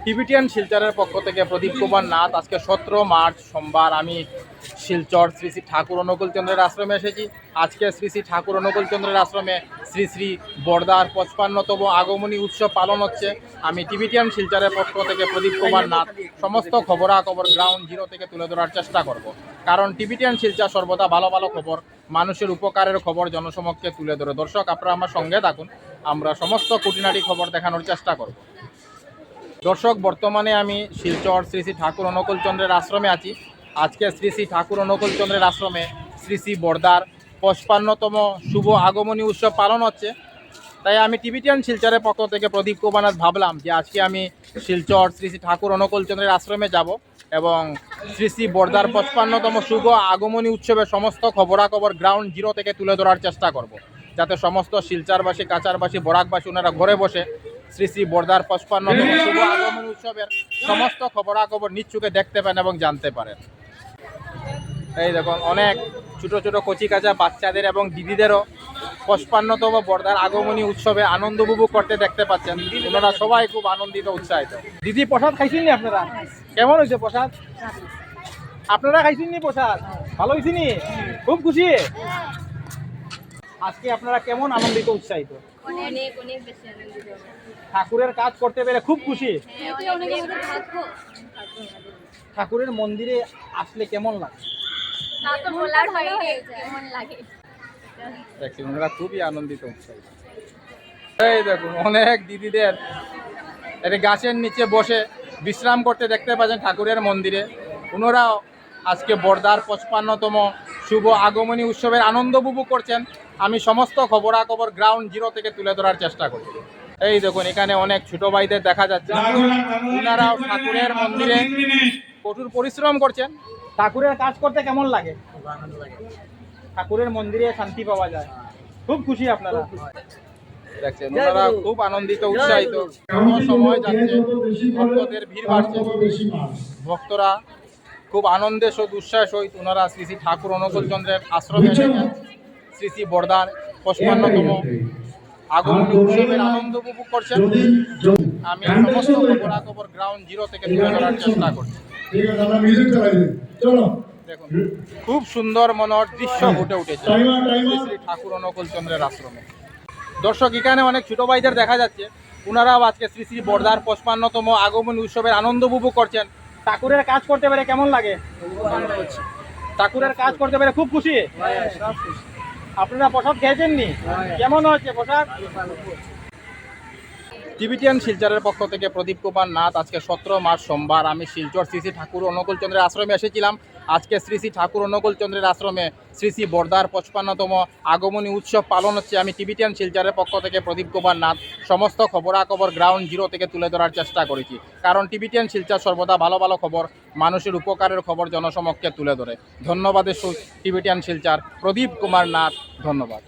Tibetan শিলচরের পক্ষ থেকে প্রদীপ কুমার নাথ। আজকে 17 মার্চ সোমবার আমি শিলচর শ্রী শ্রী ঠাকুর অনুকূলচন্দ্রের আশ্রমে এসেছি। আজকে শ্রী শ্রী ঠাকুর অনুকূলচন্দ্রের আশ্রমে শ্রী শ্রী বর্দার 55তম আগমনী উৎসব পালন হচ্ছে। আমি টিবিটিয়ান শিলচরের পক্ষ থেকে প্রদীপ কুমার নাথ সমস্ত খবরাখবর গ্রাউন্ড জিরো থেকে তুলে ধরার চেষ্টা করব, কারণ টিবিটিয়ান শিলচর সর্বদা ভালো ভালো খবর, মানুষের উপকারের খবর জনসমক্ষে তুলে ধরে। দর্শক, আপনারা আমার সঙ্গে থাকুন, আমরা সমস্ত খুঁটিনাটি খবর দেখানোর চেষ্টা করব। দর্শক, বর্তমানে আমি শিলচর শ্রী শ্রী ঠাকুর অনুকূলচন্দ্রের আশ্রমে আছি। আজকে শ্রী শ্রী ঠাকুর অনুকূলচন্দ্রের আশ্রমে শ্রী শ্রী বর্দার 55তম শুভ আগমনী উৎসব পালন হচ্ছে। তাই আমি টিবিটিয়ান শিলচরের পক্ষ থেকে প্রদীপ কুমার নাথ ভাবলাম যে আজকে আমি শিলচর শ্রী শ্রী ঠাকুর অনুকূলচন্দ্রের আশ্রমে যাব এবং শ্রী শ্রী বর্দার 55তম শুভ আগমনী উৎসবের সমস্ত খবরাখবর গ্রাউন্ড জিরো থেকে তুলে ধরার চেষ্টা করব, যাতে সমস্ত শিলচরবাসী, কাচারবাসী, বরাকবাসী ওনারা ঘরে বসে শ্রী শ্রী বর্দার 55তম শুভ আগমনী উৎসবের সমস্ত খবরাখবর নিচ্ছুকে দেখতে পান এবং জানতে পারেন। এই দেখুন, অনেক ছোটো ছোটো কচি কাঁচা বাচ্চাদের এবং দিদিদেরও 55তম বর্দার আগমনী উৎসবে আনন্দ উপভোগ করতে দেখতে পাচ্ছেন। ওনারা সবাই খুব আনন্দিত, উৎসাহিত। দিদি, প্রসাদ খাইছেন নি আপনারা? কেমন হয়েছে প্রসাদ? আপনারা খাইছেন নি প্রসাদ? ভালো হয়েছে নি? খুব খুশি? আজকে আপনারা কেমন আনন্দিত, উৎসাহিত? অনেক অনেক বেশি আনন্দিত। ঠাকুরের কাজ করতে পেরে খুব খুশি? ঠাকুরের মন্দিরে আসলে কেমন লাগে? দেখুন, ওনারা খুবই আনন্দিত, উৎসাহিত। এই দেখুন, অনেক দিদিদের একটা গাছের নিচে বসে বিশ্রাম করতে দেখতে পাচ্ছেন ঠাকুরের মন্দিরে। ওনারাও আজকে বর্দার 55তম শুভ আগমনী উৎসবের আনন্দ উপভোগ করছেন। আমি সমস্ত খবরাখবর গ্রাউন্ড জিরো থেকে তুলে ধরার চেষ্টা করছি। এই দেখুন, এখানে অনেক ছোট ভাইদের দেখা যাচ্ছে, ওনারাও ঠাকুরের মন্দিরে কঠোর পরিশ্রম করছেন। ঠাকুরের কাজ করতে কেমন লাগে? ঠাকুরের মন্দিরে শান্তি পাওয়া যায়, খুব খুশি আপনারা দেখছেন। ওনারা খুব আনন্দিত, উৎসাহিত। সময় যাচ্ছে, ভক্তদের ভিড় বাড়ছে, ভক্তরা খুব আনন্দের সহিত, উৎসাহের সহিত ওনারা শ্রী শ্রী ঠাকুর অনুকূলচন্দ্রের আশ্রমে এসেছেন। শ্রী শ্রী বর্দার 55তম আগমনী উৎসবের আনন্দ উপভোগ করছেন। আমি সমস্ত খবরাখবর গ্রাউন্ড জিরো থেকে তুলে ধরার চেষ্টা করছি। দেখুন, খুব সুন্দর মনোহর দৃশ্য ফুটে উঠেছে শ্রী শ্রী ঠাকুর অনুকূলচন্দ্রের আশ্রমে। দর্শক, এখানে অনেক ছোট ভাইদের দেখা যাচ্ছে, ওনারাও আজকে শ্রী শ্রী বর্দার 55তম আগমনী উৎসবের আনন্দ উপভোগ করছেন। ঠাকুরের কাজ করতে পেরে কেমন লাগে? ঠাকুরের কাজ করতে পেরে খুব খুশি? আপনারা প্রসাদ খেয়েছেন নি? কেমন হয়েছে প্রসাদ? টিবিটিয়ান শিলচরের পক্ষ থেকে প্রদীপ কুমার নাথ। আজকে 17 মার্চ সোমবার আমি শিলচর শ্রী শ্রী ঠাকুর অনুকূলচন্দ্রের আশ্রমে এসেছিলাম। আজকে শ্রী শ্রী ঠাকুর অনুকূলচন্দ্রের আশ্রমে শ্রী শ্রী বর্দার 55তম আগমনী উৎসব পালন হচ্ছে। আমি টিবিটিয়ান শিলচরের পক্ষ থেকে প্রদীপ কুমার নাথ সমস্ত খবরাখবর গ্রাউন্ড জিরো থেকে তুলে ধরার চেষ্টা করেছি, কারণ টিবিটিয়ান শিলচর সর্বদা ভালো ভালো খবর, মানুষের উপকারের খবর জনসমক্ষে তুলে ধরে। ধন্যবাদের সহিত টিবিটিয়ান শিলচর, প্রদীপ কুমার নাথ। ধন্যবাদ।